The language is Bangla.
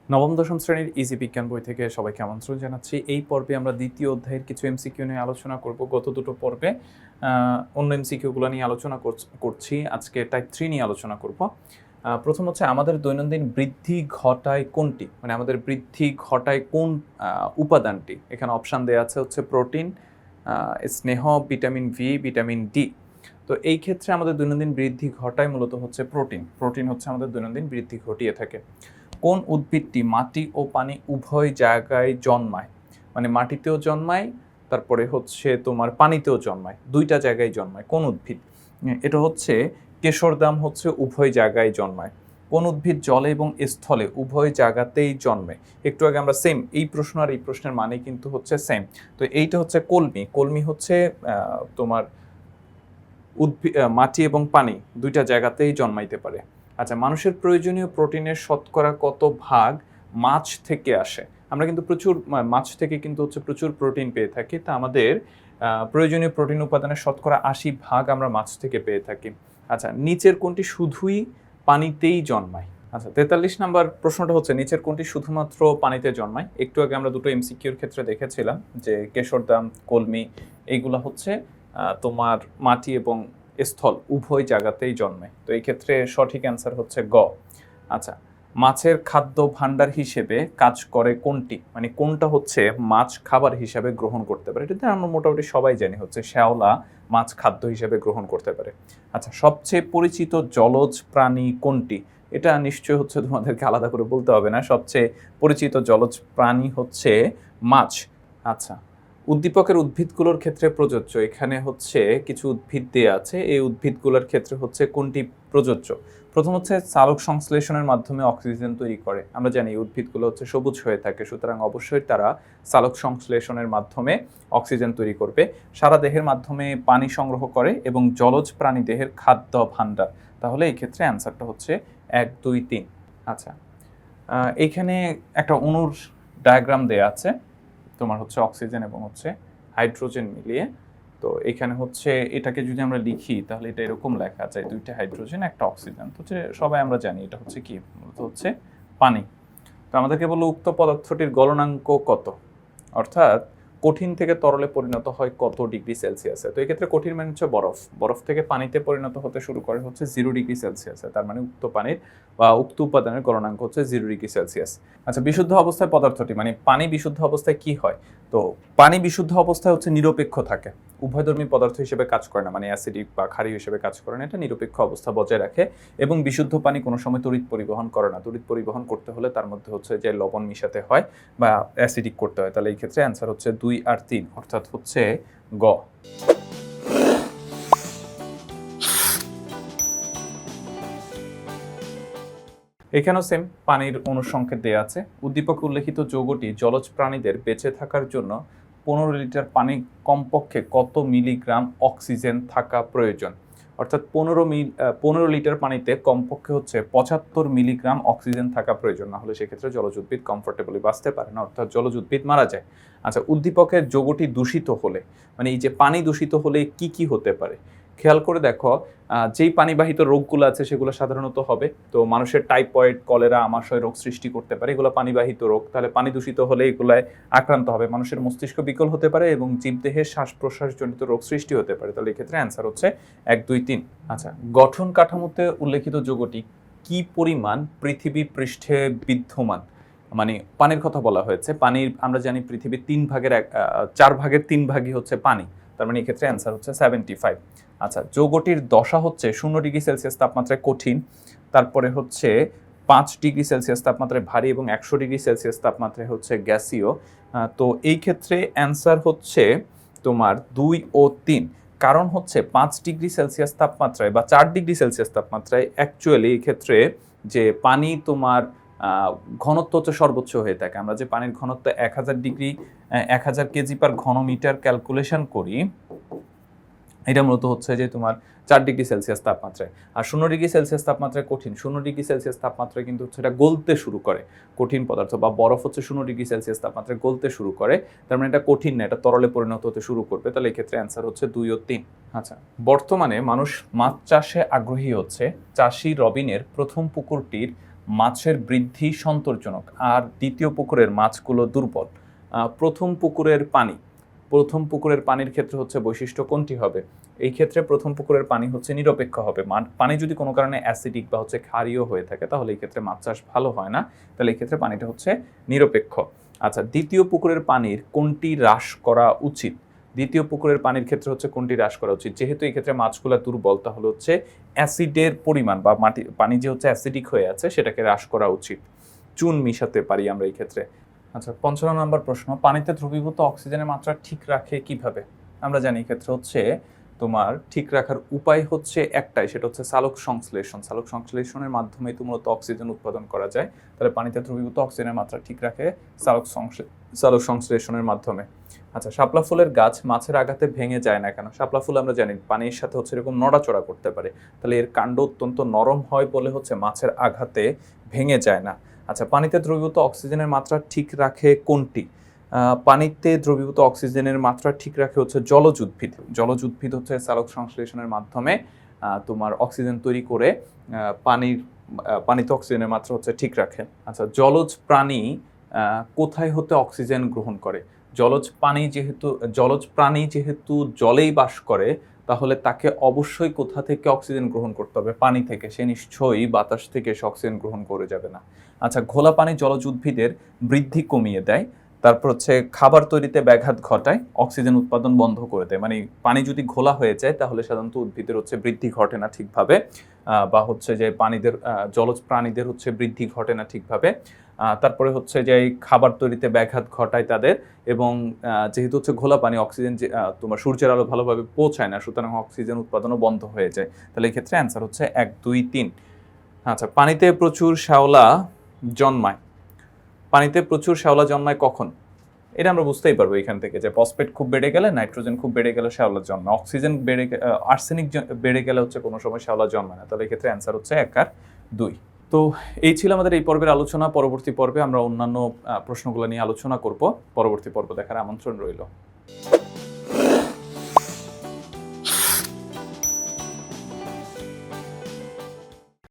নবম দশম শ্রেণীর ইজি বিজ্ঞান বই থেকে সবাইকে আমন্ত্রণ জানাচ্ছি। এই পর্বে আমরা দ্বিতীয় অধ্যায়ের কিছু এমসিকিউ নিয়ে আলোচনা করব। গত দুটো পর্বে অন্য এমসিকিউগুলো নিয়ে আলোচনা করছি। আজকে টাইপ 3 নিয়ে আলোচনা করব। প্রথম হচ্ছে, আমাদের দৈনন্দিন বৃদ্ধি ঘটায় কোনটি, মানে আমাদের বৃদ্ধি ঘটায় কোন উপাদানটি। এখানে অপশান দেওয়া আছে হচ্ছে প্রোটিন, স্নেহ, ভিটামিন ভি, ভিটামিন ডি। তো এই ক্ষেত্রে আমাদের দৈনন্দিন বৃদ্ধি ঘটায় মূলত হচ্ছে প্রোটিন। প্রোটিন হচ্ছে আমাদের দৈনন্দিন বৃদ্ধি ঘটিয়ে থাকে। কোন উদ্ভিদটি মাটি ও পানি উভয় জায়গায় জন্মায়, মানে মাটিতেও জন্মায়, তারপরে হচ্ছে তোমার পানিতেও জন্মায়, দুইটা জায়গায় জন্মায়। কোন উদ্ভিদ? এটা হচ্ছে কেশরদাম, হচ্ছে উভয় জায়গায় জন্মায়। কোন উদ্ভিদ জলে এবং স্থলে উভয় জায়গাতেই জন্মে? একটু আগে আমরা সেম এই প্রশ্ন আর এই প্রশ্নের মানে কিন্তু হচ্ছে সেম। তো এইটা হচ্ছে কলমি। কলমি হচ্ছে তোমার উদ্ভিদ মাটি এবং পানি দুইটা জায়গাতেই জন্মাইতে পারে। আচ্ছা, মানুষের প্রয়োজনীয় প্রোটিনের শতকরা কত ভাগ মাছ থেকে আসে? আমরা কিন্তু প্রচুর মাছ থেকে কিন্তু হচ্ছে প্রচুর প্রোটিন পেয়ে থাকি। তা আমাদের প্রয়োজনীয় প্রোটিন উপাদানের শতকরা 80% আমরা মাছ থেকে পেয়ে থাকি। আচ্ছা, নিচের কোনটি শুধুই পানিতেই জন্মায়? আচ্ছা, 43 নাম্বার প্রশ্নটা হচ্ছে, নিচের কোনটি শুধুমাত্র পানিতে জন্মায়? একটু আগে আমরা দুটো এমসিকিউর ক্ষেত্রে দেখেছিলাম যে কেশরদাম, কলমি এইগুলা হচ্ছে তোমার মাটি এবং স্থল উভয় জায়গাতেই জন্মে। তো এই ক্ষেত্রে সঠিক অ্যান্সার হচ্ছে গ। আচ্ছা, মাছের খাদ্য ভাণ্ডার হিসেবে কাজ করে কোনটি, মানে কোনটা হচ্ছে মাছ খাবার হিসেবে গ্রহণ করতে পারে? এটাতে আমরা মোটামুটি সবাই জানি হচ্ছে শ্যাওলা মাছ খাদ্য হিসেবে গ্রহণ করতে পারে। আচ্ছা, সবচেয়ে পরিচিত জলজ প্রাণী কোনটি? এটা নিশ্চয়ই হচ্ছে তোমাদেরকে আলাদা করে বলতে হবে না, সবচেয়ে পরিচিত জলজ প্রাণী হচ্ছে মাছ। আচ্ছা, উদ্দীপকের উদ্ভিদগুলোর ক্ষেত্রে প্রযোজ্য, এখানে হচ্ছে কিছু উদ্ভিদ দেয়া আছে, এই উদ্ভিদগুলোর ক্ষেত্রে হচ্ছে কোনটি প্রযোজ্য? প্রথম হচ্ছে সালোক সংশ্লেষণের মাধ্যমে অক্সিজেন তৈরি করে। আমরা জানি এই উদ্ভিদগুলো হচ্ছে সবুজ হয়ে থাকে, সুতরাং অবশ্যই তারা সালোক সংশ্লেষণের মাধ্যমে অক্সিজেন তৈরি করবে। সারা দেহের মাধ্যমে পানি সংগ্রহ করে এবং জলজ প্রাণী দেহের খাদ্য ভাণ্ডার। তাহলে এই ক্ষেত্রে অ্যান্সারটা হচ্ছে 1, 2, 3। আচ্ছা, এইখানে একটা অণুর ডায়াগ্রাম দেয়া আছে তোমার হচ্ছে অক্সিজেন এবং হচ্ছে হাইড্রোজেন মিলিয়ে। তো এখানে হচ্ছে এটাকে যদি আমরা লিখি তাহলে এটা এরকম লেখা যায়, দুইটা হাইড্রোজেন একটা অক্সিজেন। তো সবাই আমরা জানি এটা হচ্ছে কি, মূলত হচ্ছে পানি। তো আমাদেরকে বললো উক্ত পদার্থটির গলনাঙ্ক কত, অর্থাৎ কঠিন থেকে তরলে পরিণত হয় কত ডিগ্রি সেলসিয়াসে। তো এক্ষেত্রে কঠিন মানে হচ্ছে বরফ, বরফ থেকে পানিতে পরিণত হতে শুরু করে হচ্ছে 0 ডিগ্রি সেলসিয়াসে। তার মানে উক্ত পানির বা উক্ত উপাদানের গলনাঙ্ক হচ্ছে 0 ডিগ্রি সেলসিয়াস। আচ্ছা, বিশুদ্ধ অবস্থায় পদার্থটি, মানে পানি বিশুদ্ধ অবস্থায় কি হয়? তো পানি বিশুদ্ধ অবস্থায় হচ্ছে নিরপেক্ষ থাকে, উভয়ধর্মী পদার্থ হিসেবে কাজ করে না, মানে অ্যাসিডিক বা ক্ষারীয় হিসেবে কাজ করে না, এটা নিরপেক্ষ অবস্থা বজায় রাখে। এবং বিশুদ্ধ পানি কোনো সময় তড়িৎ পরিবহন করে না, তড়িৎ পরিবহন করতে হলে তার মধ্যে হচ্ছে যে লবণ মিশাতে হয় বা অ্যাসিডিক করতে হয়। তাহলে এই ক্ষেত্রে অ্যান্সার হচ্ছে 2 আর 3, অর্থাৎ হচ্ছে গ। এখানেও সেম পানির অনুসংকেত দেওয়া আছে। উদ্দীপকে উল্লেখিত যৌগটি জলজ প্রাণীদের বেঁচে থাকার জন্য 15 লিটার পানি কমপক্ষে কত মিলিগ্রাম অক্সিজেন থাকা প্রয়োজন? অর্থাৎ 15 লিটার পানিতে কমপক্ষে হচ্ছে 75 মিলিগ্রাম অক্সিজেন থাকা প্রয়োজন, না হলে সেক্ষেত্রে জলজ উদ্ভিদ কমফোর্টেবলি বাঁচতে পারে না, অর্থাৎ জলজ উদ্ভিদ মারা যায়। আচ্ছা, উদ্দীপকের যৌগটি দূষিত হলে, মানে এই যে পানি দূষিত হলে কি কি হতে পারে? খেয়াল করে দেখো, যেই পানিবাহিত রোগগুলো আছে সেগুলো সাধারণত হবে, তো মানুষের টাইফয়েড, কলেরা, আমাশয় রোগ সৃষ্টি করতে পারে, এগুলো পানিবাহিত রোগ। তাহলে পানি দূষিত হলে এগুলায় আক্রান্ত হবে, মানুষের মস্তিষ্ক বিকল হতে পারে এবং জীবদেহের শ্বাস প্রশ্বাসজনিত রোগ সৃষ্টি হতে পারে। তাহলে এক্ষেত্রে অ্যান্সার হচ্ছে 1, 2, 3। আচ্ছা, গঠন কাঠামোতে উল্লেখিত যৌগটি কি পরিমাণ পৃথিবী পৃষ্ঠে বিদ্যমান? মানে পানির কথা বলা হয়েছে, পানির আমরা জানি পৃথিবীর 4 ভাগের 3 ভাগই হচ্ছে পানি, তার মানে এক্ষেত্রে অ্যান্সার হচ্ছে 75। আচ্ছা, যৌগটির দশা হচ্ছে 0 ডিগ্রি সেলসিয়াস তাপমাত্রায় কঠিন, তারপরে হচ্ছে 5 ডিগ্রি সেলসিয়াস তাপমাত্রায় ভারী এবং 100 ডিগ্রি সেলসিয়াস তাপমাত্রায় হচ্ছে গ্যাসীয়। তো এই ক্ষেত্রে অ্যান্সার হচ্ছে তোমার 2 ও 3। কারণ হচ্ছে 5 ডিগ্রি সেলসিয়াস তাপমাত্রায় বা 4 ডিগ্রি সেলসিয়াস তাপমাত্রায় অ্যাকচুয়ালি এই ক্ষেত্রে যে পানি তোমার ঘনত্ব হচ্ছে সর্বোচ্চ হয়ে থাকে। আমরা যে পানির ঘনত্ব 1000 কেজি পার ঘনমিটার ক্যালকুলেশন করি, এটা মূলত হচ্ছে যে তোমার 4 ডিগ্রি সেলসিয়াস তাপমাত্রায়। আর 0 ডিগ্রি সেলসিয়াস তাপমাত্রায় কঠিন, 0 ডিগ্রি সেলসিয়াস তাপমাত্রায় কিন্তু হচ্ছে এটা গলতে শুরু করে, কঠিন পদার্থ বা বরফ হচ্ছে 0 ডিগ্রি সেলসিয়াস তাপমাত্রায় গলতে শুরু করে, তার মানে এটা কঠিন না, এটা তরলে পরিণত হতে শুরু করবে। তাহলে এই ক্ষেত্রে অ্যান্সার হচ্ছে 2 ও 3। আচ্ছা, বর্তমানে মানুষ মাছ চাষে আগ্রহী হচ্ছে। চাষি রবিনের প্রথম পুকুরটির মাছের বৃদ্ধি সন্তোষজনক আর দ্বিতীয় পুকুরের মাছগুলো দুর্বল। প্রথম পুকুরের পানির ক্ষেত্রে হচ্ছে বৈশিষ্ট্য কোনটি হবে? এই ক্ষেত্রে প্রথম পুকুরের পানি হচ্ছে নিরপেক্ষ হবে। পানি যদি কোনো কারণে অ্যাসিডিক বা হচ্ছে ক্ষারীয় হয়ে থাকে তাহলে এই ক্ষেত্রে মাছ চাষ ভালো হয় না, তাহলে এই ক্ষেত্রে পানিটা হচ্ছে নিরপেক্ষ। আচ্ছা, দ্বিতীয় পুকুরের পানির কোনটি হ্রাস করা উচিত? দ্বিতীয় পুকুরের পানির ক্ষেত্রে হচ্ছে কোনটি হ্রাস করা উচিত? যেহেতু এই ক্ষেত্রে মাছগুলো দুর্বল তাহলে হচ্ছে অ্যাসিডের পরিমাণ বা পানি যে হচ্ছে অ্যাসিডিক হয়ে আছে সেটাকে হ্রাস করা উচিত। চুন মিশাতে পারি আমরা এই ক্ষেত্রে। আচ্ছা, ৫৫ নম্বর প্রশ্ন, পানিতে দ্রবীভূত অক্সিজেনের মাত্রা ঠিক রাখে কিভাবে? আমরা জানি এই ক্ষেত্রে হচ্ছে তোমার ঠিক রাখার উপায় হচ্ছে একটাই, সেটা হচ্ছে সালোক সংশ্লেষণ। সালোক সংশ্লেষণের মাধ্যমে তো মূলত অক্সিজেন উৎপাদন করা যায়। তাহলে পানিতে দ্রবীভূত অক্সিজেনের মাত্রা ঠিক রাখে সালোক সংশ্লেষণের মাধ্যমে। আচ্ছা, শাপলা ফুলের গাছ মাছের আঘাতে ভেঙে যায় না কেন? শাপলা ফুল আমরা জানি পানির সাথে হচ্ছে এরকম নড়াচড়া করতে পারে, তাহলে এর কাণ্ড অত্যন্ত নরম হয় বলে হচ্ছে মাছের আঘাতে ভেঙে যায় না। আচ্ছা, পানিতে দ্রবীভূত অক্সিজেনের মাত্রা ঠিক রাখে কোনটি? পানিতে দ্রবীভূত অক্সিজেনের মাত্রা ঠিক রাখে হচ্ছে জলজ উদ্ভিদ। জলজ উদ্ভিদ হচ্ছে সালোক সংশ্লেষণের মাধ্যমে তোমার অক্সিজেন তৈরি করে পানিতে অক্সিজেনের মাত্রা হচ্ছে ঠিক রাখে। আচ্ছা, জলজ প্রাণী কোথায় হতে অক্সিজেন গ্রহণ করে? জলজ প্রাণী যেহেতু জলেই বাস করে তাহলে তাকে অবশ্যই কোথা থেকে অক্সিজেন গ্রহণ করতে হবে? পানি থেকে। সে নিশ্চয়ই বাতাস থেকে অক্সিজেন গ্রহণ করে যাবে না। আচ্ছা, ঘোলা পানি জলজ উদ্ভিদের বৃদ্ধি কমিয়ে দেয়, তারপর হচ্ছে খাবার তৈরিতে ব্যাঘাত ঘটায়, অক্সিজেন উৎপাদন বন্ধ করে দেয়। মানে পানি যদি ঘোলা হয়ে যায় তাহলে সাধারণত উদ্ভিদের হচ্ছে বৃদ্ধি ঘটে না ঠিকভাবে, বা হচ্ছে যে জলজ প্রাণীদের হচ্ছে বৃদ্ধি ঘটে না ঠিকভাবে। তারপরে হচ্ছে যে খাবার তৈরিতে ব্যাঘাত ঘটায় তাদের, এবং যেহেতু হচ্ছে ঘোলা পানি অক্সিজেন তোমার সূর্যের আলো ভালোভাবে পৌঁছায় না, সুতরাং অক্সিজেন উৎপাদনও বন্ধ হয়ে যায়। তাহলে এই ক্ষেত্রে অ্যান্সার হচ্ছে ১, ২, ৩। আচ্ছা, পানিতে প্রচুর শ্যাওলা জন্মায় কখন? এটা আমরা বুঝতেই পারবো এখান থেকে যে ফসফেট খুব বেড়ে গেলে, নাইট্রোজেন খুব বেড়ে গেলে শ্যাওলা জন্মায়। অক্সিজেন আর্সেনিক বেড়ে গেলে হচ্ছে কোনো সময় শ্যাওলা জন্মায় না। তাহলে এই ক্ষেত্রে অ্যান্সার হচ্ছে ১ আর ২। তো এই ছিল আমাদের এই পর্বের আলোচনা। পরবর্তী পর্বে আমরা অন্যান্য প্রশ্নগুলো নিয়ে আলোচনা করব। পরবর্তী পর্ব দেখার আমন্ত্রণ রইল।